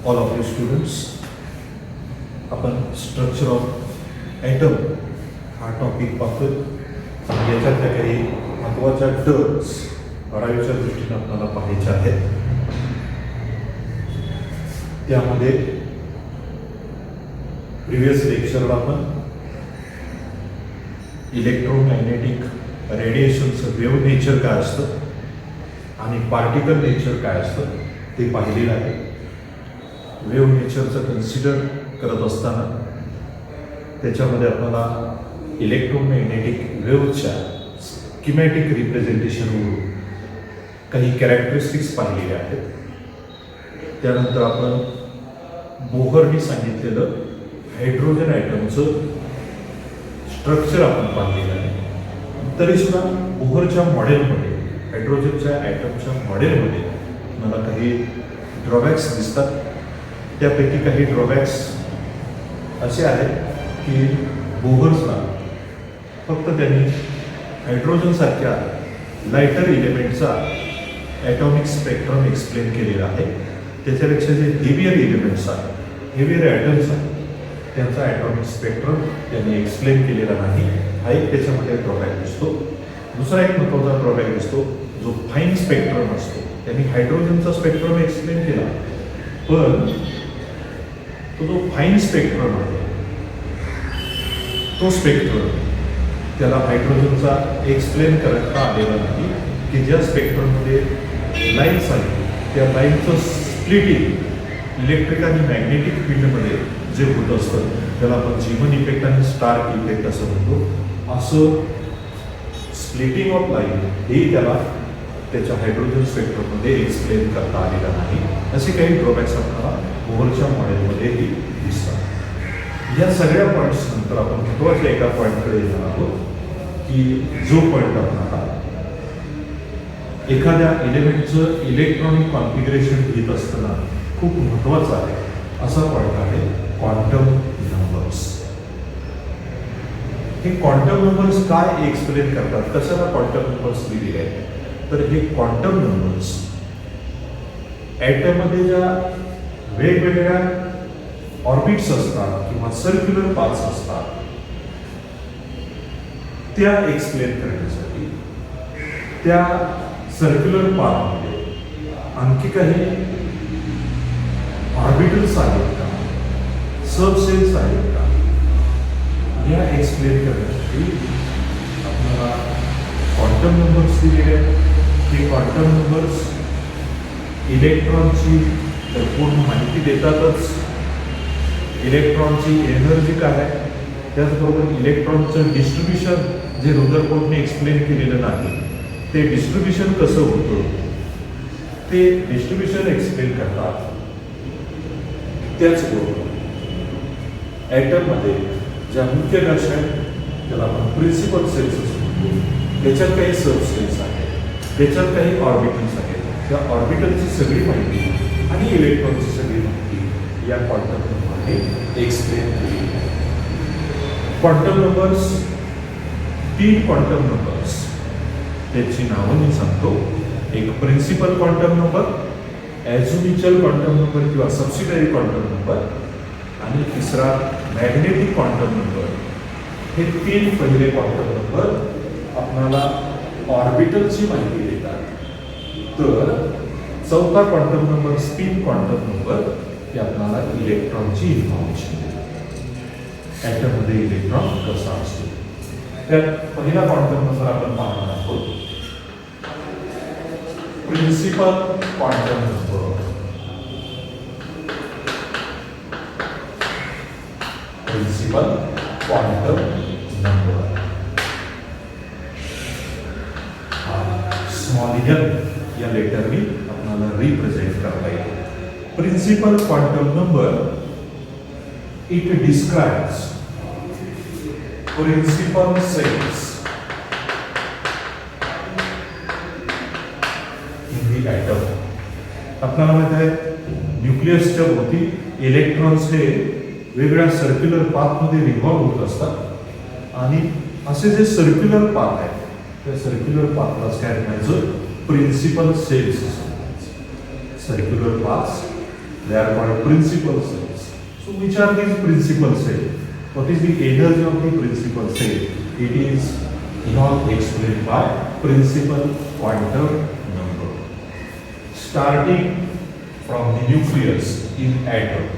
all of you students. आपण structure of item हा topic पाहतोय. याच्यातल्या काही महत्त्वाच्या टर्म्स 12वीच्या दृष्टीने आपल्याला पाहायच्या आहेत. त्यामध्ये प्रिव्हियस लेक्चरला आपण इलेक्ट्रोमॅग्नेटिक रेडिएशनचं वेव्ह नेचर काय असतं आणि पार्टिकल नेचर काय असतं ते पाहिलेलं आहे. वेव्ह नेचरचं कन्सिडर करत असताना त्याच्यामध्ये आपल्याला इलेक्ट्रोमॅग्नेटिक वेव्हच्या स्किमॅटिक रिप्रेझेंटेशनवरून काही कॅरेक्टरिस्टिक्स पाहिलेले आहेत. त्यानंतर आपण बोहरनी सांगितलेलं हायड्रोजन ॲटमचं स्ट्रक्चर आपण पाहिलेलं आहे. तरीसुद्धा बोहरच्या मॉडेलमध्ये हायड्रोजनच्या ॲटमच्या मॉडेलमध्ये मला काही ड्रॉबॅक्स दिसतात. त्यापैकी काही ड्रॉबॅक्स असे आहेत की बोहर्सला फक्त त्यांनी हायड्रोजनसारख्या लायटर इलेमेंटचा ॲटॉमिक स्पेक्ट्रम एक्सप्लेन केलेला आहे. त्याच्यापेक्षा जे हेवियर इलेमेंट्स आहेत, हेवियर ॲटम्स आहेत, त्यांचा ॲटॉमिक स्पेक्ट्रम त्यांनी एक्सप्लेन केलेला नाही. हा एक त्याच्यामध्ये ड्रॉबॅक दिसतो. दुसरा एक महत्त्वाचा ड्रॉबॅक दिसतो जो फाईन स्पेक्ट्रम असतो. त्यांनी हायड्रोजनचा स्पेक्ट्रम एक्सप्लेन केला, पण तो जो फाईन स्पेक्ट्रम आहे तो स्पेक्ट्रम त्याला हायड्रोजनचा एक्सप्लेन करता आलेला नाही. की ज्या स्पेक्ट्रममध्ये लाईन्स आहेत त्या लाईनचं स्प्लिटिंग इलेक्ट्रिक आणि मॅग्नेटिक फील्डमध्ये जे होत असतं त्याला आपण जीमन इफेक्ट आणि स्टार्क इफेक्ट असं म्हणतो. असं स्प्लिटिंग ऑफ लाईन हे त्याला त्याच्या हायड्रोजन स्पेक्ट्रममध्ये एक्सप्लेन करता आलेला नाही. असे काही ड्रॉबॅक्स आपल्याला बोहरच्या मॉडेलमध्येही दिसतात. या सगळ्या पॉईंट्स नंतर आपण महत्त्वाच्या एका पॉईंटकडे येणार आहोत की जो पॉईंट आपल्याला एखाद्या एलिमेंटचं इलेक्ट्रॉनिक कॉन्फिगरेशन घेत असताना खूप महत्त्वाचा आहे. असा पॉईंट आहे क्वांटम नंबर्स. हे क्वांटम नंबर्स काय एक्सप्लेन करतात, कशाला क्वांटम नंबर्स दिलेले आहेत, तर हे क्वांटम नंबर्स ॲटममध्ये ज्या वेगवेगळ्या ऑर्बिट्स असतात किंवा सर्क्युलर पाथ्स असतात त्या एक्सप्लेन करण्यासाठी त्या सर्क्युलर पाथमध्ये आणखी काही ऑर्बिटल्स आहेत का, सबसेल्स आहेत का, या एक्सप्लेन करण्यासाठी आपल्याला क्वांटम नंबर्स दिलेले आहेत. हे क्वांटम नंबर्स इलेक्ट्रॉनची तर पूर्ण माहिती देतातच. इलेक्ट्रॉनची एनर्जी काय आहे, त्याचबरोबर इलेक्ट्रॉनचं डिस्ट्रीब्युशन जे रुदरफोर्डने एक्सप्लेन केलेलं नाही ते डिस्ट्रीब्युशन कसं होतं ते डिस्ट्रीब्युशन एक्सप्लेन करतात. त्याचबरोबर ॲटममध्ये ज्या मुख्य रचना आहेत त्याला आपण प्रिन्सिपल सेल्स असं म्हणतो. त्याच्यात काही सब सेल्स आहेत, त्याच्यात काही ऑर्बिटल्स आहेत. त्या ऑर्बिटलची सगळी माहिती आणि इलेक्ट्रॉनची सगळी माहिती या क्वांटम नंबरने एक्सप्लेन केली आहे. क्वांटम नंबर्स 3 क्वांटम नंबर्स त्याची नावं मी सांगतो. एक principal quantum number, azimuthal quantum number किंवा सबसिडरी क्वांटम नंबर आणि तिसरा मॅग्नेटिक क्वांटम नंबर. हे 3 पहिले क्वांटम नंबर आपल्याला ऑर्बिटलची माहिती देतात. तर चौथा quantum number spin quantum number हे आपल्याला इलेक्ट्रॉनची इन्फॉर्मेशन देतात. ॲटममध्ये इलेक्ट्रॉन कसा असतो. त्यात पहिला क्वांटम नंबर आपण पाहणार आहोत principal quantum number. Principal quantum number small L या लेटरनी आपल्याला रिप्रेझेंट करता येईल. Principal quantum number it describes principal shells in the atom. आपल्याला माहित आहे न्यूक्लियसच्या भोवती इलेक्ट्रॉन्स हे वेगळ्या सर्क्युलर पाथमध्ये रिव्हॉल्व होत असतात आणि असे जे सर्क्युलर पाथ आहेत त्या सर्क्युलर पाथलाच काय म्हणायचं, principal shells. Circular paths They are called principal cells. So which are these principal cells? What is the energy of the principal cell? It is not explained by principal quantum number. Starting from the nucleus in atom,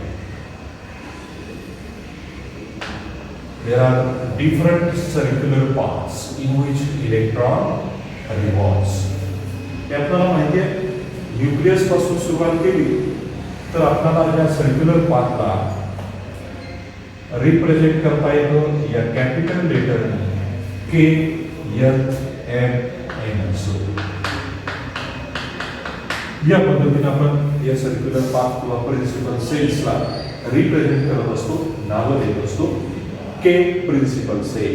there are different circular paths in which electron revolves. हे आपल्याला माहिती आहे, nucleus पासून सुरुवात केली तर आपल्याला या सर्क्युलर पाथला रिप्रेझेंट करता येतं या कॅपिटल लेटरने के एल एम एन असो. या पद्धतीने आपण या सर्क्युलर पाथ किंवा प्रिन्सिपल सेल्सला रिप्रेझेंट करत असतो, नाव देत असतो. के प्रिन्सिपल सेल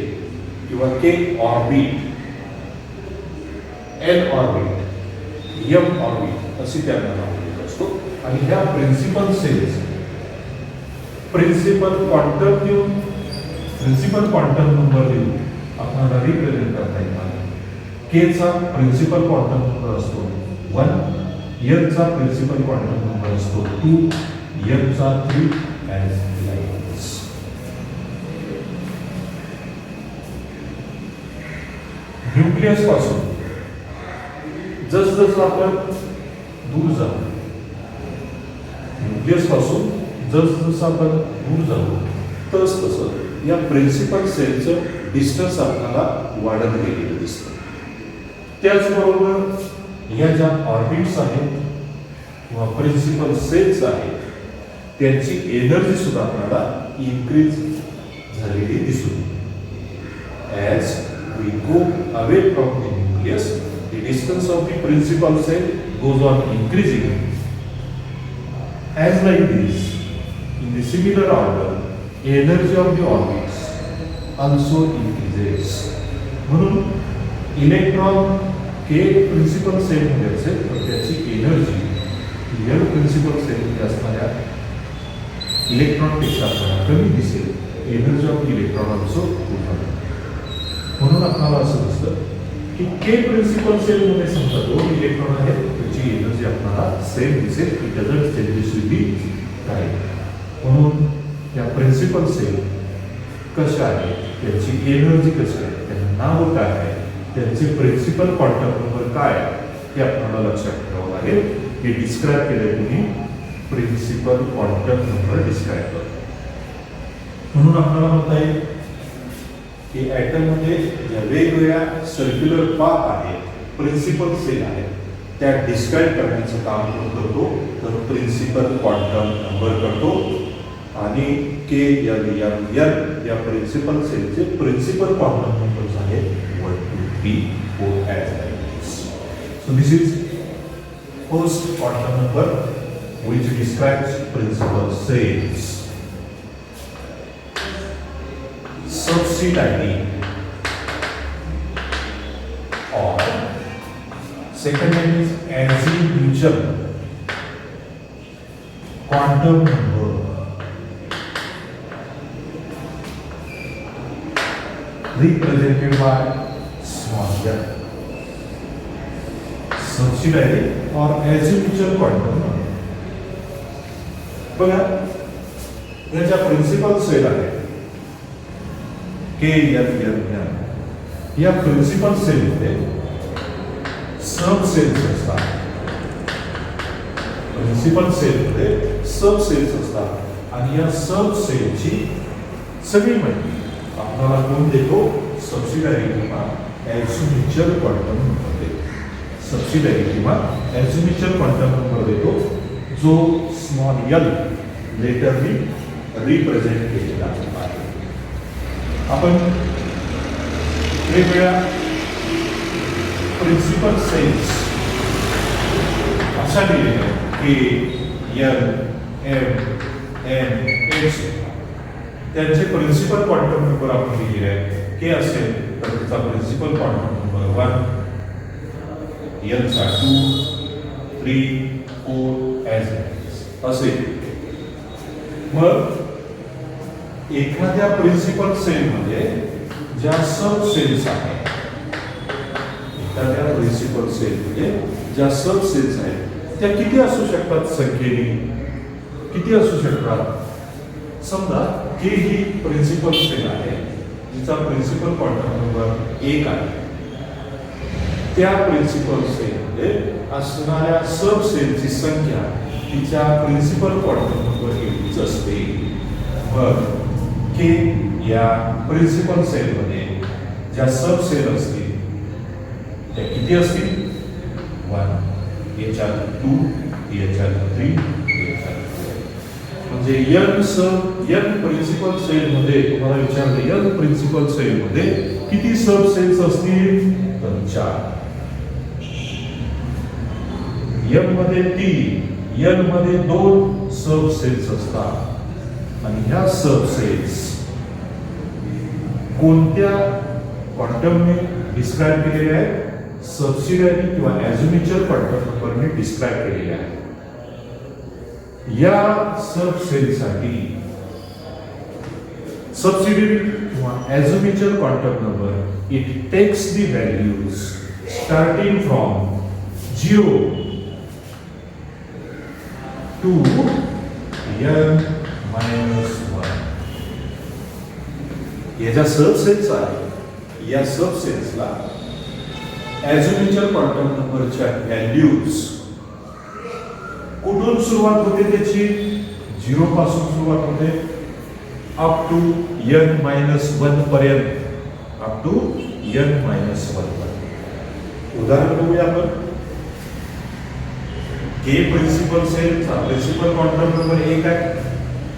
किंवा K orbit, L orbit, M orbit अशी त्यांना नाव देत असतो. आणि ह्या principal shells principal quantum number देऊन आपल्याला रिप्रेझेंट करता येतात. के चा प्रिन्सिपल क्वांटम नंबर असतो 1, एल चा प्रिन्सिपल क्वांटम नंबर असतो 2, एम चा 3 एज लाइन्स. न्यूक्लियस पासून जसजसं आपण दूर जाऊ, न्यूक्लियस पासून जसजसं आपण दूर जाऊ तसं या प्रिन्सिपल सेलचं डिस्टन्स आपल्याला वाढत गेलेलं दिसतं. त्याचबरोबर या ज्या ऑर्बिट्स आहेत किंवा प्रिन्सिपल सेल्स आहेत त्यांची एनर्जी सुद्धा आपल्याला इन्क्रीज झालेली दिसून as we go away from the nucleus. The distance of the principal cell goes on increasing. As like this, in the similar order, energy of the orbits also increases. म्हणून electron के principal sale मध्ये असेल तर त्याची energy L principal sale मध्ये असणाऱ्या electron पेक्षा कमी दिसेल. एनर्जी ऑफ इलेक्ट्रॉन ऑल्सो पूर्ण. म्हणून आपल्याला असं दिसतं की के प्रिन्सिपल सेल मध्ये समजा 2 इलेक्ट्रॉन आहेत, त्याची एनर्जी आपल्याला सेम दिसेल. It doesn't changes with the time. म्हणून या प्रिन्सिपल सेल कशा आहेत, त्यांची एनर्जी कशी आहे, त्यांचं नाव काय आहे, त्यांचे प्रिन्सिपल क्वांटम नंबर काय हे आपल्याला लक्षात ठेवावं लागेल. हे डिस्क्राईब केले तुम्ही प्रिन्सिपल क्वांटम नंबर डिस्क्राईब करतो. म्हणून आपल्याला म्हणता येईल की ॲटम मध्ये ज्या वेगवेगळ्या सर्क्युलर पाथ आहेत, प्रिन्सिपल सेल आहेत, त्या डिस्क्राईब करण्याचं काम कोण करतो तर प्रिन्सिपल क्वांटम नंबर करतो. आणि के एल एम एन या प्रिन्सिपल सेलचे प्रिन्सिपल क्वांटम नंबर्स आहेत 1, 2, 3, 4 as like this. So this is first quantum number which describes principal cells. Subsidiary or second name is azimuthal quantum number. Represented by small n. Subsidiary or azimuthal quantum number. बघा याच्या principal sale आहे के L M N. या principal सेलमध्ये सब cells असतात. Principal सेलमध्ये सब cells असतात आणि या सब सेलची सगळी माहिती आपल्याला कोण देतो, सबसिडारी किंवा ॲझिम्युथल क्वांटम नंबर देतो. सबसिडारी किंवा ॲझिम्युथल क्वांटम नंबर देतो जो स्मॉल एल लेटरनी रिप्रेझेंट केलेला आहे. आपण वेगवेगळ्या प्रिन्सिपल सेल्स अशा दिलेल्या के एल एम एन एच त्यांचे प्रिन्सिपल क्वांटम नंबर आपण लिहिले आहे. के असेल तर त्याचा प्रिन्सिपल क्वांटम नंबर 1, एलचा 2, 3, 4 ॲज असेल. मग एखाद्या प्रिन्सिपल सेलमध्ये ज्या सब सेल्स आहेत, एखाद्या प्रिन्सिपल सेलमध्ये ज्या सब सेल्स आहेत त्या किती असू शकतात संख्येने किती असू शकतात? समजा के ही प्रिन्सिपल सेल आहे, जिचा प्रिन्सिपल क्वांटम नंबर 1 आहे. त्या प्रिन्सिपल सेलमध्ये असणाऱ्या सब सेलची संख्या तिच्या प्रिन्सिपल क्वांटम नंबर एवढीच असते. मग के या प्रिन्सिपल सेलमध्ये ज्या सब सेल असतील त्या किती असतील? 1, याच्यात 2, याच्यात 3, याच्यात 4. म्हणजे n प्रिन्सिपल सेलमध्ये तुम्हाला विचारलं n प्रिन्सिपल सेलमध्ये किती सब सेल्स असतील? तर 4. n मध्ये 3, n मध्ये 2 सब सेल्स असतात आणि ह्या सब सेल्स कोणत्या क्वांटमने डिस्क्राइब केलेल्या आहेत? सबसिडियरी किंवा ॲझोम्युच्युअल क्वांटम नंबरने डिस्क्राइब केलेल्या आहेत. या सब सेलसाठी सबसिडियरी किंवा azimuthal quantum number it takes the values starting from 0 to n minus 1. या ज्या सब सेल्स आहेत, या सब सेल्सला ॲझोम्युच्युअल क्वांटम नंबरच्या व्हॅल्यूज कुठून सुरुवात होते? त्याची 0 पासून सुरुवात होते अप टू n minus 1 पर्यंत. अप टू n minus 1 पर्यंत. उदाहरण बघूया आपण. के प्रिन्सिपल सेलचा प्रिन्सिपल क्वांटम नंबर 1 आहे,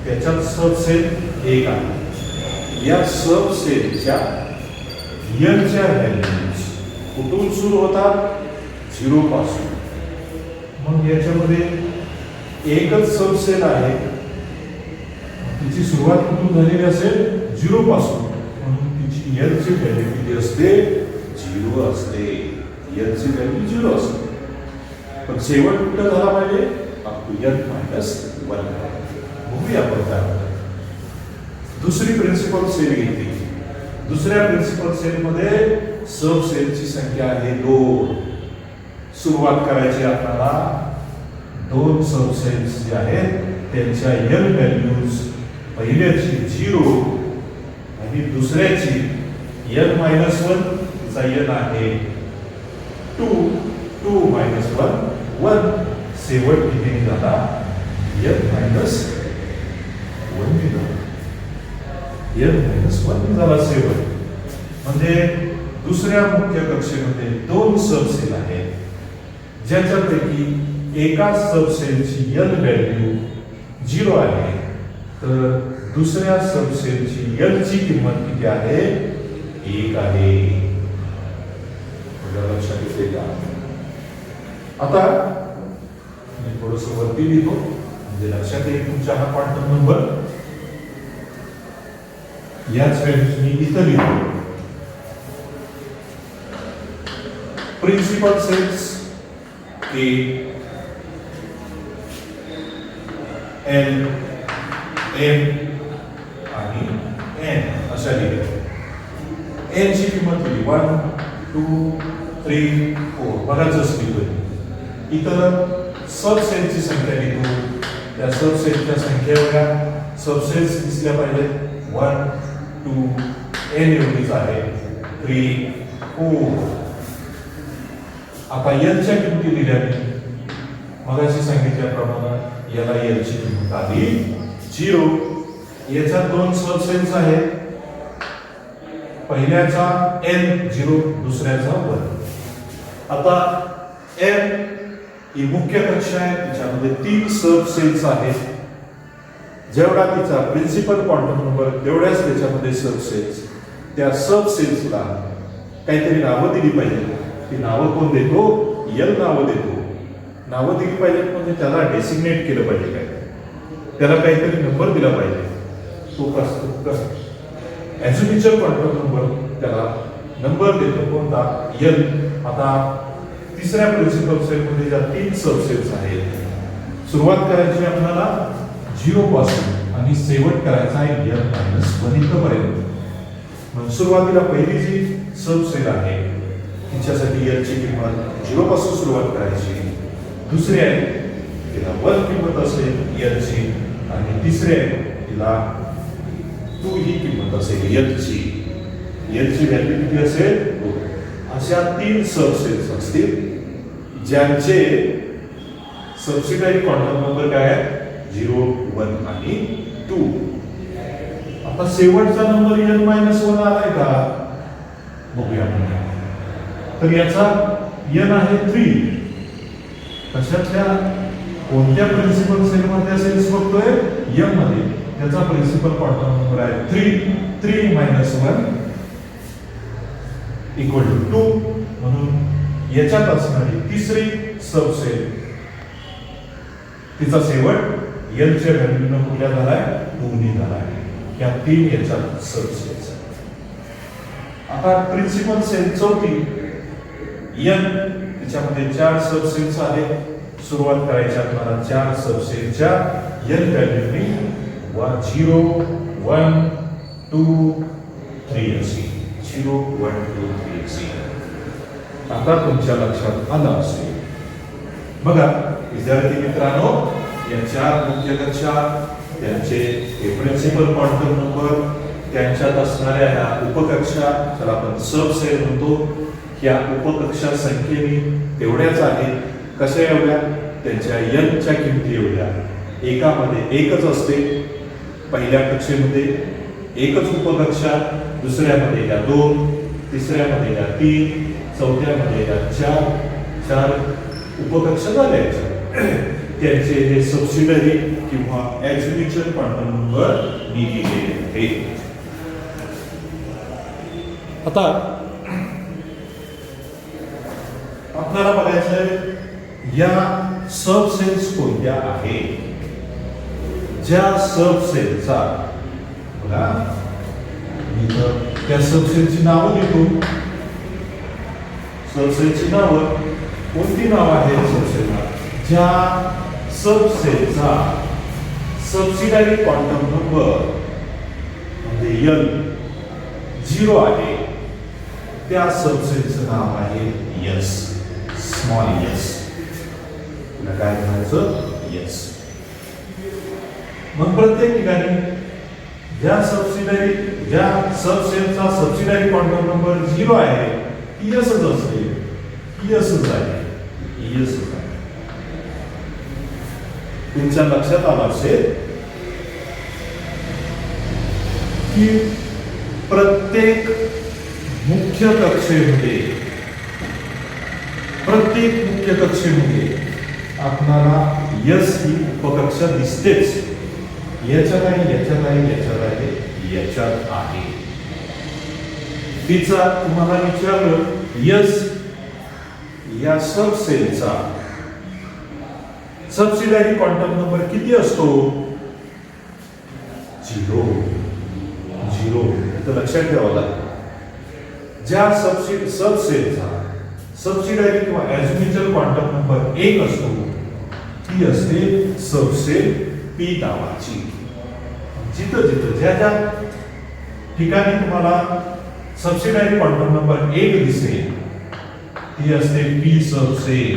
त्याच्यात सब सेल 1 आहे. या सब सेलच्या n च्या व्हॅल्यूज कुठून सुरू होतात? 0 पासून. मग याच्यामध्ये एकच सब सेल आहे, तिची सुरुवात कुठून झालेली असेल? 0 पासून. म्हणून तिची n ची व्हॅल्यू किती असते? 0 असते. n ची व्हॅल्यू 0 असते. पण शेवट कुठं झाला पाहिजे? Up to n minus 1. बघूया आपण काय. दुसरी प्रिन्सिपल सेल घेतली. दुसऱ्या प्रिन्सिपल सेलमध्ये सब सेलची संख्या आहे 2. सुरुवात करायची आपल्याला 2 सब सेल्स जे आहेत त्यांच्या n व्हॅल्यूज पहिल्याची 0 आणि दुसऱ्याची n minus 1 चा n आहे 2 minus 1 शेवट किती झाला? n minus 1 झाला. n minus 1 झाला शेवट. म्हणजे दुसऱ्या मुख्य कक्षेमध्ये 2 सब सेल आहेत, ज्याच्यापैकी एका सब सेलची n व्हॅल्यू 0 आहे, तर दुसऱ्या सब सेलची n ची किंमत किती आहे? 1 आहे. लक्षात येते का? आता मी थोडंसं वरती लिहितो म्हणजे लक्षात येईल तुमचा हा क्वांटम नंबर. याच व्हॅल्यूज मी इथं लिहितो. प्रिन्सिपल सेल्स के एल एम आणि एन अशा लिहिल्या. एन ची किंमत दिली 1, 2, 3, 4 बघाच लिहितोय. इतर सब सेलची संख्या लिहितो. त्या सब सेलच्या संख्येच्या सब सेल्स दिसल्या पाहिजे. 1, 2, n एवढीच आहे. 3, 4. आता n च्या किमती दिल्या मी मगाशी सांगितल्याप्रमाणे याला n ची किंमत आली 0. याच्यात 2 सब सेल्स आहेत. पहिल्याचा n 0, दुसऱ्याचा 1. आता n ही मुख्य कक्षा आहे, तिच्यामध्ये 3 सब सेल्स आहेत. जेवढा तिचा प्रिन्सिपल क्वांटम नंबर तेवढ्याच त्याच्यामध्ये सब सेल्स. त्या सब सेल्सला काहीतरी नावं दिली पाहिजे. ती नावं कोण देतो? n नावं देतो. नावं दिली पाहिजे म्हणजे त्याला डेसिग्नेट केलं पाहिजे. काय त्याला काहीतरी नंबर दिला पाहिजे. तो कसं ॲझोम्युच्युअल क्वांटम नंबर त्याला नंबर देतो कोणता? n. आता तिसऱ्या प्रिन्सिपल सेलमध्ये ज्या 3 सब सेल्स आहेत, सुरुवात करायची आपल्याला 0 पासून आणि शेवट करायचा आहे n minus 1 इथपर्यंत. म्हणून सुरुवातीला पहिली जी सब सेल आहे तिच्यासाठी n ची किंमत 0 पासून सुरुवात करायची. दुसरी आहे तिला 1 किंमत असेल n ची आणि तिसरे तिला 2 ही किंमत असेल एलची. एलची व्हॅल्यू किती असेल 2. अशा 3 सबसेल्स असतील ज्यांचे सबसिडारी क्वांटम नंबर काय आहे 0, 1 आणि 2. आता शेवटचा नंबर n-1 आलाय का बघूया आपण. तर याचा n आहे 3. कशातल्या कोणत्या प्रिन्सिपल सेल मध्ये सेल्स बघतोय m मध्ये. त्याचा प्रिन्सिपल क्वांटम नंबर आहे 3. 3 - 1 = 2. म्हणून याच्यात असणारी तिसरी सबसेल तिचा शेवट एल च्या व्हॅल्यूने कुठल्या झालाय 2 ने झालाय. या 3 याच्यात सबसेल्स. आता प्रिन्सिपल सेल चौथी एन त्याच्यामध्ये 4 सबसेल्स आहेत. सुरुवात करायची आपल्याला 4 सबसेलच्या एन व्हॅल्यूने 0, 1, 2, 3 अशी. 0, 1, 2, 3 अशी. आता तुमच्या लक्षात आलं असेल. बघा विद्यार्थी मित्रांनो, या 4 मुख्य कक्षा त्यांचे प्रिन्सिपल क्वांटम नंबर, त्यांच्यात असणाऱ्या ह्या उपकक्षा ज्याला आपण सबसेल म्हणतो, ह्या उपकक्षा संख्येने तेवढ्याच आहेत. कशा एवढ्या? त्यांच्या n च्या किमती एवढ्या. एकामध्ये एकच असते. पहिल्या कक्षेमध्ये एकच उपकक्षा, दुसऱ्यामध्ये या 2, तिसऱ्यामध्ये या 3, चौथ्यामध्ये या 4 उपकक्षा झाल्या. त्यांचे हे सबसिडरी किंवा ॲक्झिम्युच्युअल क्वांटम नंबर लिहिलेले आहेत. आता आपल्याला बघायचं या सबसेल्स कोणत्या आहेत. ज्या सबसेलचा बघा मी तर त्या सबसेलची नावं लिहितो. सबसेलची नावं कोणती नाव आहेत सबसेलला? ज्या सबसेलचा सबसिडारी क्वांटम नंबर म्हणजे n 0 आहे त्या सबसेलचं नाव आहे s. Small s. काय म्हणायचं s. मग प्रत्येक ठिकाणी ज्या सबसेलचा सबसिडारी क्वांटम नंबर 0 आहे ती यसच असते. ही यसच आहे. ही यसच आहे. तुमच्या लक्षात आलं असेल की प्रत्येक मुख्य कक्षेमध्ये आपल्याला यस ही उपकक्षा दिसतेच. याच्यात आहे. तिचा तुम्हाला विचारलं यस या सबसेलचा सबसिडारी क्वांटम नंबर किती असतो? 0. तर लक्षात ठेवा ज्या सबसेलचा सबसिडारी किंवा ॲझिम्युच्युअल क्वांटम नंबर 1 असतो ती असते सबसेल पी नावाची. जिथं ज्या ठिकाणी तुम्हाला सबसिडारी क्वांटम नंबर 1 दिसेल ती असते पी सबसेल.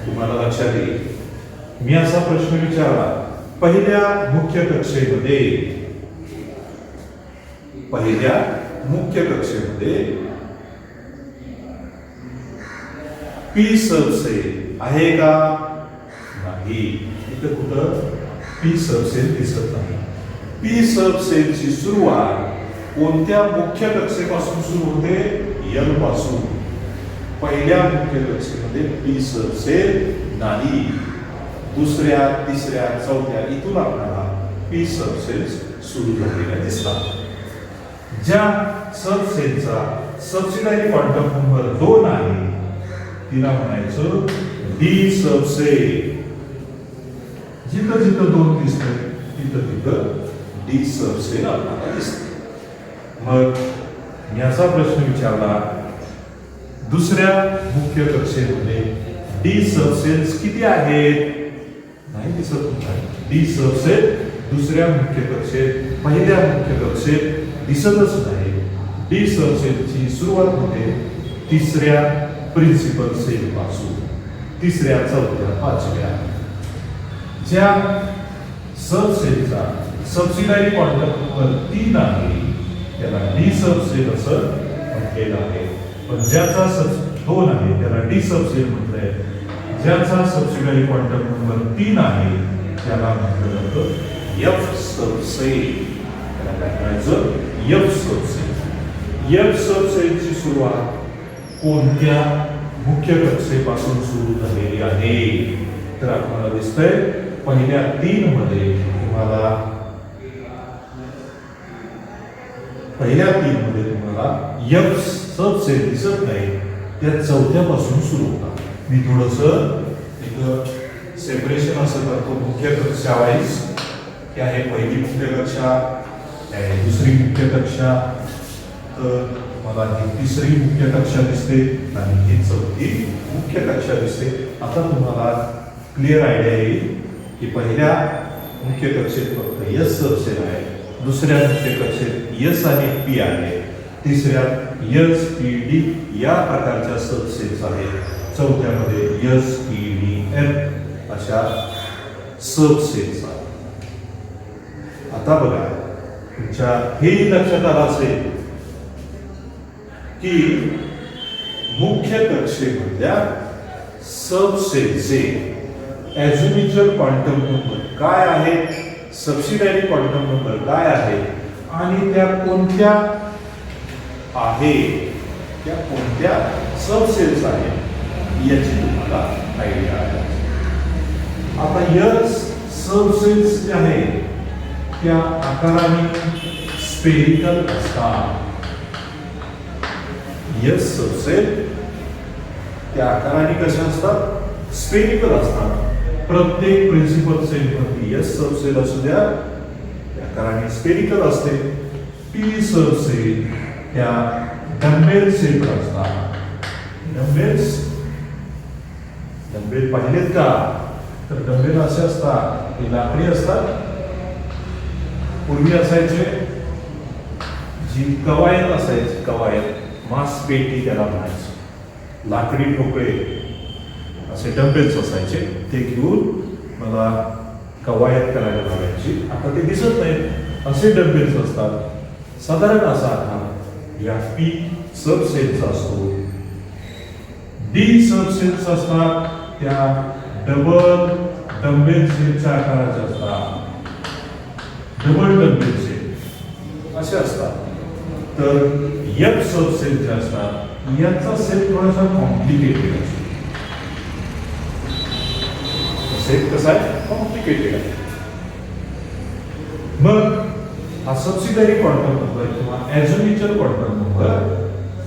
तुम्हाला लक्षात येईल. मी असा प्रश्न विचारला पहिल्या मुख्य कक्षेमध्ये पी सबसेल आहे का? नाही. इथं कुठं पी सबसेल दिसत नाही. पी सबसेलची सुरुवात कोणत्या मुख्य कक्षेपासून सुरू होते? एल पासून. पहिल्या मुख्य कक्षेमध्ये पी सबसेल नाही. दुसऱ्या, तिसऱ्या, चौथ्या इथून आपल्याला पी सबसेल्स सुरू झालेल्या दिसतात. ज्या सबसेलचा सबसिडारी क्वांटम नंबर 2 आहे तिला म्हणायचं डी सबसेल. जिथं 2 दिसतं तिथं डी सबसेल आपल्याला दिसते. मग याचा प्रश्न विचारला दुसऱ्या मुख्य कक्षेमध्ये डी सबसेल्स किती आहेत? नाही दिसत. डी सबसेल दुसऱ्या मुख्य कक्षेत पहिल्या मुख्य कक्षेत दिसतच नाही. डी सबसेलची सुरुवात होते तिसऱ्या प्रिन्सिपल सेल पासून. तिसऱ्या, चौथ्या, पाचव्या. ज्या सब सेलचा सबसिडायरी क्वांटम नंबर 3 आहे त्याला डी सब सेल असं म्हटलेलं आहे. पण ज्याचा 2 आहे त्याला डी सब सेल म्हटलंय. ज्याचा सबसिडायरी क्वांटम नंबर 3 आहे त्याला म्हटलं जातं एफ सब सेल. त्याला काय करायचं? एफ सब सेल. एफ सब सेलची सुरुवात कोणत्या मुख्य कक्षेपासून सुरू झालेली आहे? तर आपल्याला दिसतंय पहिल्या 3 मध्ये तुम्हाला एफ सब सेल दिसत नाही. त्या 4थ्या पासून सुरू होतात. मी थोडस एक सेपरेशन असं करतो मुख्य कक्षा वाईज. ही आहे पहिली मुख्य कक्षा, आहे दुसरी मुख्य कक्षा, तर मला ही तिसरी मुख्य कक्षा दिसते आणि ही 4थी मुख्य कक्षा दिसते. आता तुम्हाला क्लिअर आयडिया येईल की पहिल्या मुख्य कक्षेत फक्त एस सबसेल आहे, दुसऱ्या मुख्य कक्षेत एस आणि पी आहे, तिसऱ्यात एस पी डी या प्रकारच्या सबसेल्स आहेत, चौथ्यामध्ये एस पी डी एफ अशा सबसेल्स आहेत. आता बघा तुमच्या हे लक्षात आलं असेल की मुख्य कक्षेमधल्या सबसेलचे ॲझोम्युच्युअल क्वांटम नंबर काय आहे, सबसिडायरी क्वांटम नंबर काय आहे आणि त्या कोणत्या आहे, त्या कोणत्या सबसेल्स आहेत याची तुम्हाला आयडिया आहे. आता या सबसेल्स ज्या आहेत त्या आकाराने स्पेरिकल असतात. यस सबसेल त्या आकाराने कशा असतात? स्पेरिकल असतात. प्रत्येक प्रिन्सिपल सेल मध्ये यस सबसेल असू द्या त्या आकाराने स्पेरिकल असते. पी सबसेल त्या डंबेल शेप असतात. डंबेल पाहिलेत का? तर डंबेल असे असतात, ते लाकडी असतात. पूर्वी असायचे जी कवायत असायची, कवायत मास पेटी त्याला म्हणायचं, लाकडी ठोकळे असे डंबेल्स असायचे, ते घेऊन मला कवायत करायला लावायची. आता ते दिसत नाहीत, असे डंबेल्स असतात. साधारण असा आकार या पी सबसेलचा असतो. डी सबसेल्स असतात त्या डबल डंबेल सेलच्या आकाराच्या असतात. डबल डंबेल सेल असे असतात. तर एफ सबसेल जे असतात याचा सेल थोडासा कॉम्प्लिकेटेड असतो. सेल कसा आहे? कॉम्प्लिकेटेड आहे. मग हा सबसिडायरी क्वांटम नंबर किंवा ॲझोम्युच्युअल क्वांटम नंबर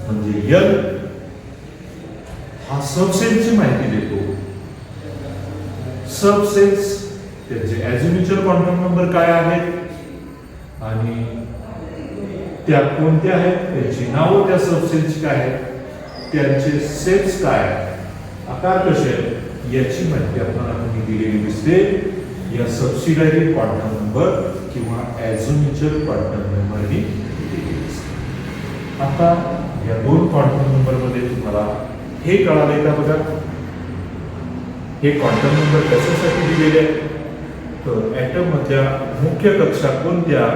म्हणजे एल हा सबसेलची माहिती देतो. सबसेल्स त्यांचे ॲझोम्युच्युअल क्वांटम नंबर काय आहेत आणि त्या कोणत्या आहेत, त्यांची नावं त्या सबसेलची काय आहेत, त्यांचे सेल्स काय आहेत, आकार कसे आहेत याची माहिती आपल्याला दिलेली दिसते या सबसिडायरी क्वांटम नंबर किंवा ॲझोम्युच्युअल क्वांटम नंबरनी दिलेली दिसते. आता या 2 क्वांटम नंबर मध्ये तुम्हाला हे कळाले का? बघा हे क्वांटम नंबर कशासाठी दिलेले आहेत, तर ॲटम मधल्या मुख्य कक्षा कोणत्या,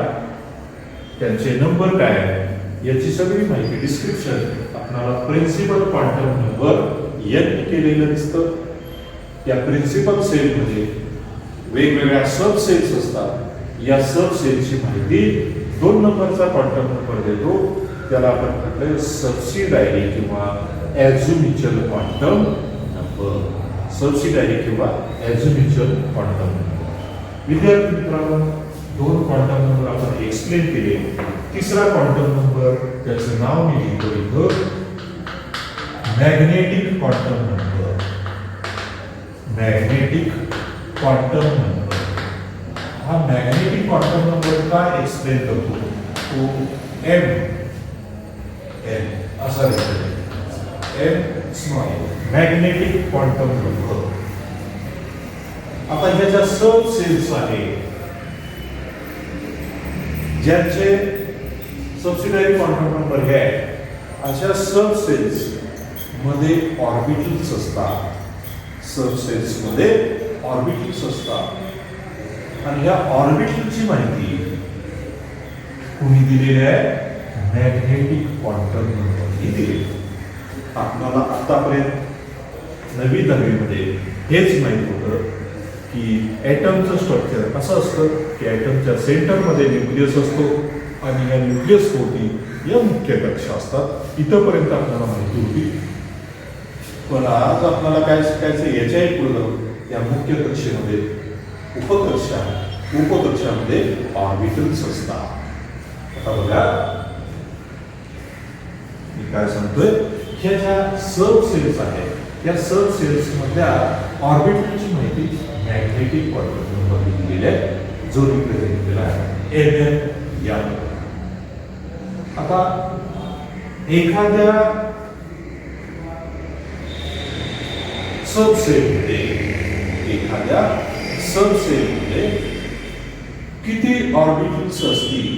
त्यांचे नंबर काय आहे याची सगळी माहिती डिस्क्रिप्शन आपल्याला प्रिन्सिपल क्वांटम नंबर यांनी केलेलं दिसतं. या प्रिन्सिपल सेल मध्ये वेगवेगळ्या सब सेल्स असतात. या सब सेलची माहिती 2 नंबरचा क्वांटम नंबर देतो, त्याला आपण म्हटलं सबसिडायरी किंवा ॲझोम्युच्युअल क्वांटम नंबर. सबसिडायरी किंवा ॲझोम्युच्युअल क्वांटम नंबर. विद्यार्थी मित्रांनो 2 क्वांटम नंबर आपण एक्सप्लेन केले. तिसरा क्वांटम नंबर त्याचं नाव मी लिहितो इथं magnetic quantum number. Magnetic quantum number हा मॅग्नेटिक क्वांटम नंबर काय एक्सप्लेन करतो, तो एम असा लिहितो, M small magnetic quantum number. आता ह्याच्या सब सेल्स आहे ज्यांचे सबसिडायरी क्वांटम नंबर हे अशा सब सेल्स मध्ये ऑर्बिटल्स असतात. सब सेल्स मध्ये ऑर्बिटल्स असतात. आणि ह्या ऑर्बिटलची माहिती कुणी दिलेली आहे? मॅग्नेटिक क्वांटम नंबरनी दिलेली. आपल्याला आतापर्यंत 9वी-10वी मध्ये हेच माहित होतं की ॲटमचं स्ट्रक्चर असं असतं की ॲटमच्या सेंटरमध्ये न्यूक्लियस असतो आणि या न्यूक्लियस होती या मुख्य कक्षा असतात. इथंपर्यंत आपल्याला माहिती होती. पण आज आपल्याला काय शिकायचं? याच्याही पुढे या मुख्य कक्षेमध्ये उपकक्षामध्ये ऑर्बिटल्स असतात. आता बघा मी काय सांगतोय, ह्या ज्या सब सेल्स आहेत या सब सेल्स मधल्या ऑर्बिटलची माहिती मॅग्नेटिक क्वांटम नंबर दिलेला आहे, जो रिप्रेझेंट केला आहे Mn या. आता एखाद्या सब सेलमध्ये किती ऑर्बिटल्स असतील?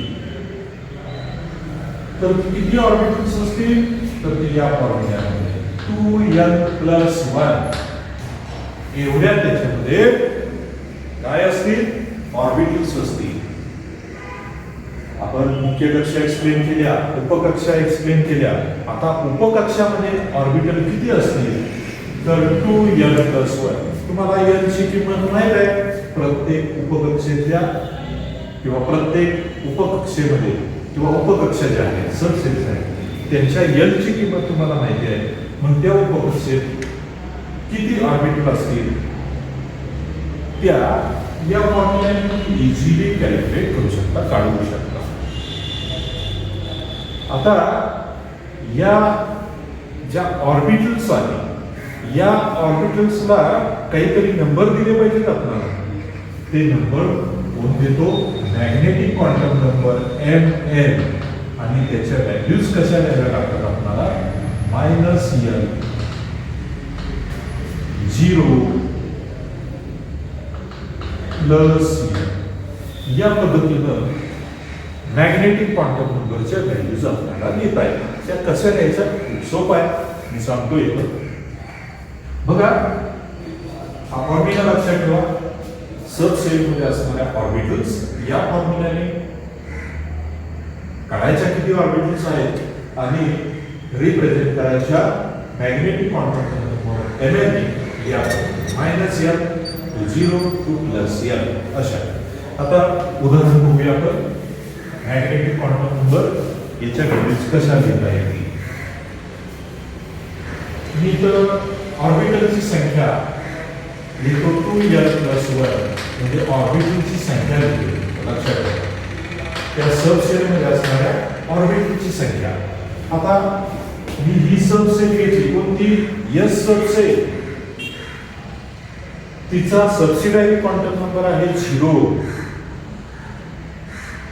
तर किती ऑर्बिटल्स असतील? तर ते या फॉर्म्युल्यामध्ये 2n+1 एवढ्या त्याच्यामध्ये काय असतील? ऑर्बिटल्स असतील. आपण मुख्य कक्षा एक्सप्लेन केल्या, उपकक्षा एक्सप्लेन केल्या. आता उपकक्षामध्ये ऑर्बिटल किती असतील? तर 2n+1. तुम्हाला n ची किंमत माहित आहे. प्रत्येक उपकक्षेतल्या किंवा प्रत्येक उपकक्षेमध्ये किंवा उपकक्षा ज्या आहेत सबसेल्स आहेत त्यांच्या n ची किंमत तुम्हाला माहिती आहे. मग त्या उपकक्षेत किती ऑर्बिटल असतील त्या या फॉर्म्युल्याने तुम्ही इझिली कॅल्क्युलेट करू शकता, काढू शकता. आता या ज्या ऑर्बिटल्स आहेत या ऑर्बिटल्सला काहीतरी नंबर दिले पाहिजेत आपल्याला. ते नंबर कोण देतो? Magnetic quantum number Mn. आणि त्याच्या व्हॅल्यूज कशा द्याव्या लागतात आपल्याला? -n, 0 +n. या पद्धतीनं मॅग्नेटिक क्वांटम नंबरच्या व्हॅल्यूज आपल्याला देता येतात. त्या कशा द्यायच्या? खूप सोपं आहे, मी सांगतो येतं. बघा हा फॉर्म्युला लक्षात ठेवा. सब सेलमध्ये असणाऱ्या ऑर्बिटल्स या फॉर्म्युल्याने काढायच्या किती ऑर्बिटल्स आहेत आणि रिप्रेझेंट करायच्या मॅग्नेटिक क्वांटम नंबर Mn या -n, 0 to +n अशा. आता उदाहरण बघूया आपण. मॅग्नेटिक क्वांटम नंबर याच्या व्हॅल्यूज कशा लिहिता येतील? मी तर ऑर्बिटलची संख्या लिहितो 2n+1 म्हणजे ऑर्बिटलची संख्या लिहितो. लक्षात ठेवा त्या सब सेलमध्ये असणाऱ्या ऑर्बिटलची संख्या. आता मी ही सब सेल घेतली कोणती? S सब सेल. तिचा सबसिडायरी क्वांटम नंबर आहे 0.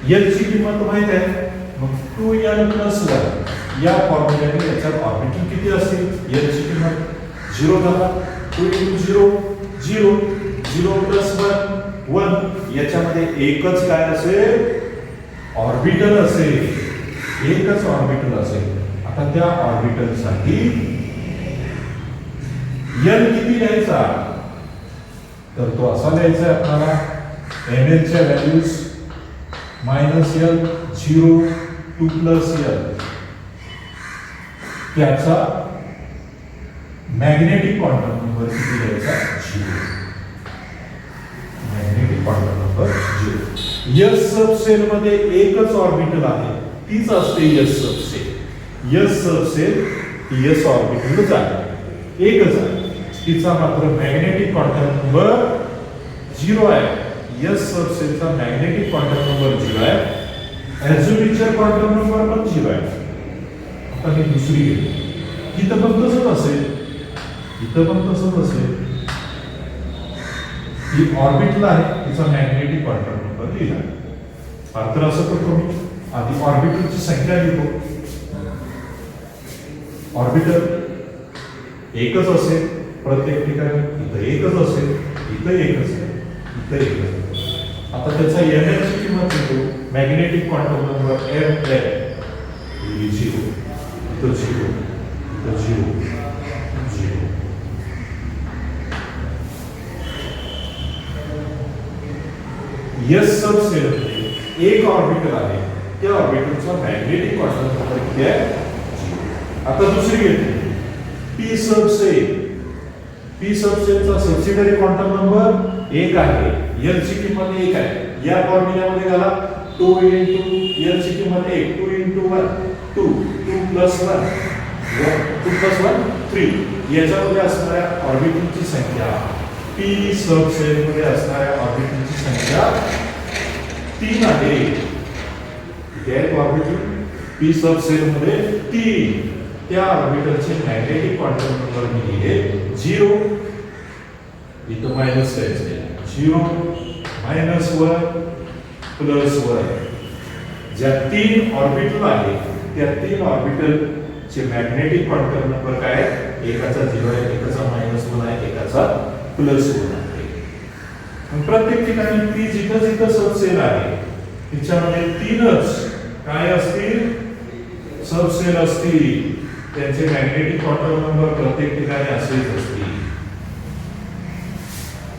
L ची किंमत माहित आहे. मग 2n+1 या फॉर्म्युल्याने याच्यात ऑर्बिटल किती असतील? L ची किंमत 0 झाला. 2 × 0 0 0+1 1. याच्यामध्ये एकच काय असेल? ऑर्बिटल असेल. एकच ऑर्बिटल असेल. आता त्या ऑर्बिटलसाठी n किती द्यायचा? तर तो असा द्यायचा आहे आपल्याला. Mn च्या व्हॅल्यूज -n, 0 2 +n. त्याचा मॅग्नेटिक क्वांटम नंबर किती द्यायचा? 0. Magnetic quantum number 0. S सब सेल मध्ये एकच ऑर्बिटल आहे, तीच असते S सब सेल. S सब सेल ही S ऑर्बिटलच आहे, एकच आहे. तिचा मात्र मॅग्नेटिक क्वांटम नंबर 0 आहे. S सब सेलचा मॅग्नेटिक क्वांटम नंबर 0 आहे. ऍझोमीटर क्वांटम नंबर पण 0 आहे. आता मी दुसरी घेतो. इथं पण तसंच असेल. ही ऑर्बिटल आहे, तिचा मॅग्नेटिक क्वांटम नंबर लिहिला. तर असं करतो मी. आधी ऑर्बिटलची संख्या लिहितो. ऑर्बिटल एकच असेल प्रत्येक ठिकाणी. इथं एकच असेल, इथं एकच आहे, इथं एकच. आता त्याचा Mn ची किंमत लिहितो. Magnetic quantum number Mn 0. इथं 0, इथं 0, 0. एस सब सेल मध्ये एक ऑर्बिटल आहे, त्या ऑर्बिटलचा मॅग्नेटिक क्वांटम नंबर किती आहे? 0. आता दुसरी घेतली पी सब सेल. पी सब सेलचा सबसिडरी क्वांटम नंबर 1 आहे, एल ची किंमत 1 आहे. या फॉर्म्युल्यामध्ये घाला 2 into एल ची किंमत 1, 2 into 1 2, 2 plus 1 2 plus 1 3. याच्यामध्ये असणाऱ्या ऑर्बिटलची संख्या पी सब सेल मध्ये असणाऱ्या ऑर्बिटलची संख्या 3 आहे. एक ऑर्बिटल पी सब सेल मध्ये 3. त्या ऑर्बिटलचे मॅग्नेटिक क्वांटम नंबर मी लिहिले 0. इथं मायनस करायचे 0 -1 +1. ज्या 3 ऑर्बिटल आहे त्या 3 ऑर्बिटल चे मॅग्नेटिक क्वांटम नंबर काय आहे? एकाचा 0 आहे, एकाचा -1 आहे, एकाचा +1 आहे. मग प्रत्येक ठिकाणी पी जिथं जिथं सब सेल आहे तिच्यामध्ये 3च काय असतील? सब सेल असतील. त्यांचे मॅग्नेटिक क्वांटम नंबर प्रत्येक ठिकाणी असेच असतील.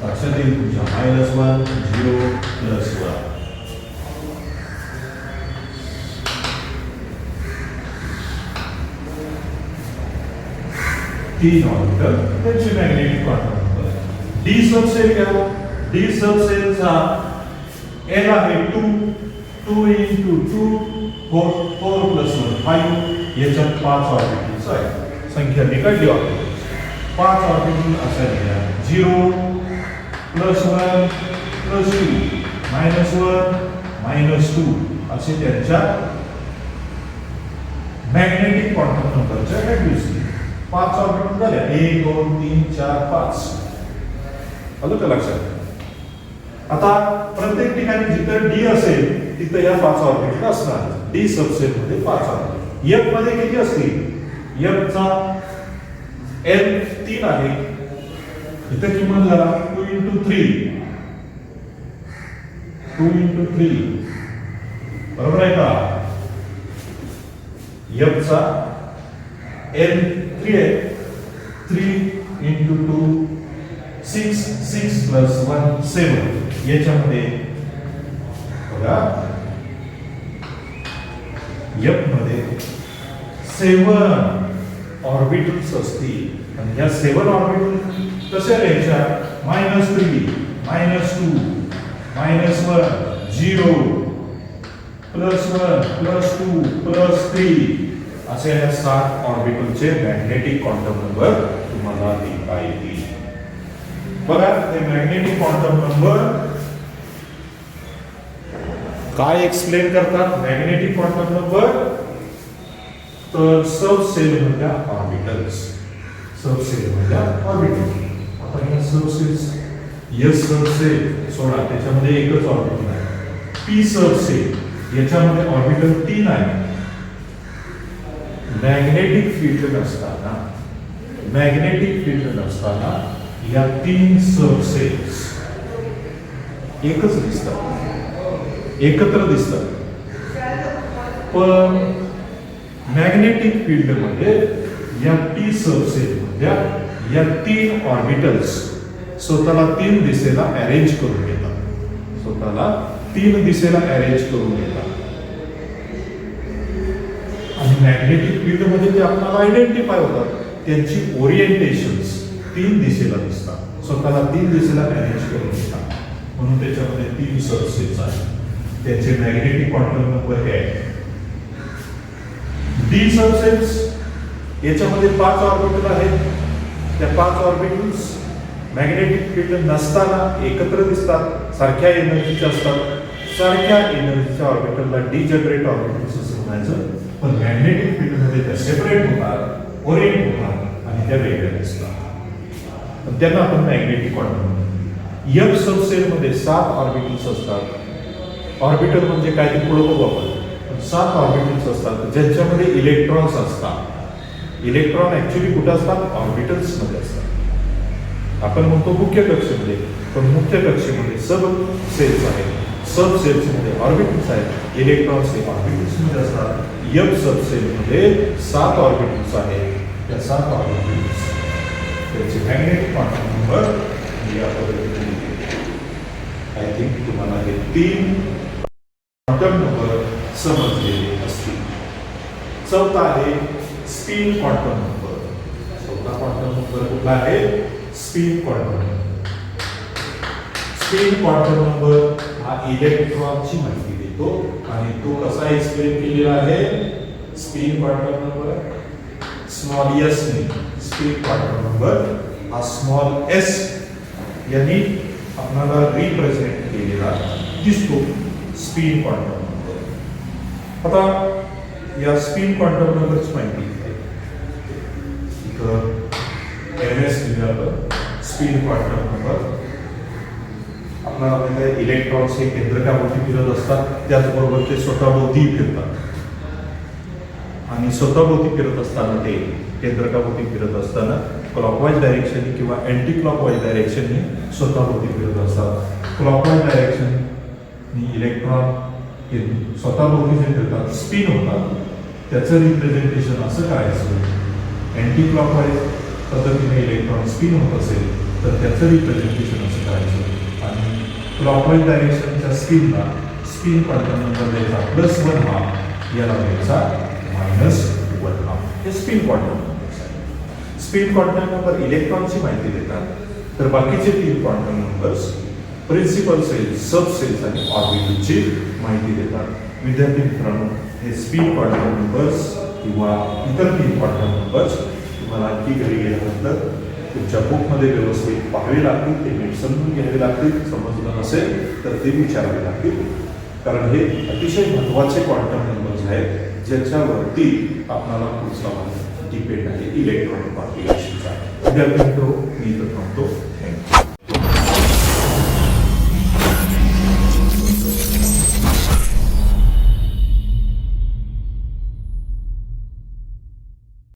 लक्षात येईल तुमच्या -1 0 +1. तीन ऑर्बिटल त्यांचे मॅग्नेटिक क्वांटम नंबर. डी सब सेल घ्या. डी सब सेलचा एल आहे 2 2 into 2 4 4 + 1 5. याच्यात 5 ऑर्बिटल्स आहेत. संख्या निकाली ऑर्बिटल 5 ऑर्बिटल असा लिहा 0 +1 +2 -1 -2 असे त्यांच्या मॅग्नेटिक क्वांटम नंबरच्या व्हॅल्यूज. 5 ऑर्बिटल झाल्या 1 2 3 4 5. आलं का लक्षात? आता प्रत्येक ठिकाणी जिथं डी असेल तिथं या 5 ऑर्बिटल असणार. डी सबसेट मध्ये 5 ऑर्बिटल. एफ मध्ये किती असतील? एफ चा एल 3 आहे. इथं किंमत झाला 2 into 3 2 into 3. बरोबर आहे का? एफ चा एल 3 आहे. 3 into 2 6 6 + 1 7. याच्यामध्ये बघा एफ मध्ये 7 ऑर्बिटल्स असतील आणि या 7 ऑर्बिटल कशा लिहायच्या? -3 -2 -1 0 +1 +2 +3 असे या 7 ऑर्बिटलचे मॅग्नेटिक क्वांटम नंबर तुम्हाला लिहिता येतील. बघा हे मॅग्नेटिक क्वांटम नंबर काय एक्सप्लेन करतात? मॅग्नेटिक क्वांटम नंबर तर सब सेल मधल्या ऑर्बिटल्स. सब सेल मधल्या ऑर्बिटल. आता या सब सेल्स एस सब सेल सोडा, त्याच्यामध्ये एकच ऑर्बिटल आहे. पी सब सेल याच्यामध्ये ऑर्बिटल 3 आहे. मॅग्नेटिक फील्ड नसताना या 3 सब सेल्स एकच दिसतात, एकत्र दिसतात. पण मॅग्नेटिक फील्ड मध्ये या पी सब सेल मधल्या या 3 ऑर्बिटल्स स्वतःला 3 दिशेला अरेंज करून घेतात. आणि मॅग्नेटिक फील्ड मध्ये ते आपल्याला आयडेंटिफाय होतात. त्यांची ओरिएंटेशन्स 3 दिशेला दिसतात. स्वतःला 3 दिशेला अरेंज करून घेतात. म्हणून त्याच्यामध्ये 3 सब सेल्स आहेत. त्याचे मॅग्नेटिक क्वांटम नंबर हे आहे. डी सब सेल्स याच्यामध्ये 5 ऑर्बिटल आहेत. त्या 5 ऑर्बिटल्स मॅग्नेटिक फील्ड नसताना एकत्र दिसतात, सारख्या एनर्जीचे असतात. सारख्या एनर्जीच्या ऑर्बिटलला डिजनरेट ऑर्बिटल्स असं म्हणायचं. पण मॅग्नेटिक फील्ड मध्ये त्या सेपरेट होतात, ओरिएंट होतात आणि त्या वेगळ्या दिसतात. पण त्यांना आपण मॅग्नेटिक क्वांटम म्हणतो. एफ सब सेल मध्ये 7 ऑर्बिटल्स असतात. ऑर्बिटल म्हणजे काय ते पुढे बघू आपण. 7 ऑर्बिटल्स असतात ज्यांच्यामध्ये इलेक्ट्रॉन्स असतात. इलेक्ट्रॉन ऍक्च्युली कुठे असतात? ऑर्बिटल्स मध्ये असतात. आपण म्हणतो मुख्य कक्षेमध्ये, पण मुख्य कक्षेमध्ये सब सेल्स आहेत. सब सेल्स मध्ये ऑर्बिटल्स आहेत. इलेक्ट्रॉन्स हे ऑर्बिटल्स मध्ये असतात. एफ सब सेल मध्ये 7 ऑर्बिटल्स आहेत. त्या 7 ऑर्बिटल्स त्याचे मॅग्नेटिक क्वांटम नंबर या पद्धतीने आय थिंक तुम्हाला हे 3 क्वांटम नंबर समजलेले असतील. चौथा आहे स्पिन क्वांटम नंबर. चौथा क्वांटम नंबर कुठला आहे? Spin quantum number. Spin quantum number हा इलेक्ट्रॉनची माहिती देतो आणि तो कसा एक्सप्लेन केलेला आहे? Spin quantum number small S ने स्पिन क्वांटम नंबर हा स्मॉल एस यांनी आपल्याला रिप्रेझेंट केलेला दिसतो स्पिन क्वांटम नंबर. आता या स्पिन क्वांटम नंबरची माहिती आहे. एमएस दिलेलं स्पिन क्वांटम नंबर आपल्याला माहिती आहे इलेक्ट्रॉन्स हे केंद्रकाभोवती फिरत असतात, त्याचबरोबर ते स्वतःभोवती फिरतात आणि स्वतःभोवती फिरत असताना ते केंद्रकाभोवती फिरत असताना क्लॉकवाईज डायरेक्शन किंवा अँटी क्लॉकवाईज डायरेक्शनने स्वतःभोवती फिरत असतात. क्लॉकवाईज डायरेक्शन इलेक्ट्रॉन हे स्वतःभोवती जे फिरतात स्पिन होतात, त्याचं रिप्रेझेंटेशन असं करायचं. अँटी क्लॉकवाईज पद्धतीने इलेक्ट्रॉन स्पिन होत असेल तर त्याचं रिप्रेझेंटेशन असं करायचं आणि क्लॉकवाईज डायरेक्शनच्या स्पिनला स्पिन क्वांटम नंबर द्यायचा +1 हाफ, याला द्यायचा -1 हाफ. हे spin quantum number. Spin quantum number इलेक्ट्रॉनची माहिती देतात, तर बाकीचे 3 क्वांटम नंबर्स प्रिन्सिपल सेल्स, सब सेल्स आणि ऑर्बिटलची माहिती देतात. विद्यार्थी मित्रांनो, हे स्पिन क्वांटम नंबर्स किंवा इतर 3 क्वांटम नंबर्स तुम्हाला आणखी घरी गेल्यानंतर तुमच्या बुकमध्ये व्यवस्थित पाहावे लागतील, ते नीट समजून घ्यावे लागतील. समजलं नसेल तर ते विचारावे लागतील, कारण हे अतिशय महत्त्वाचे क्वांटम नंबर्स आहेत ज्याच्यावरती आपल्याला पुढचा डिपेंड आहे इलेक्ट्रॉनिक कॉन्फिगरेशनचा. विद्यार्थी मित्रो, मी इथं थांबतो. थँक्यू.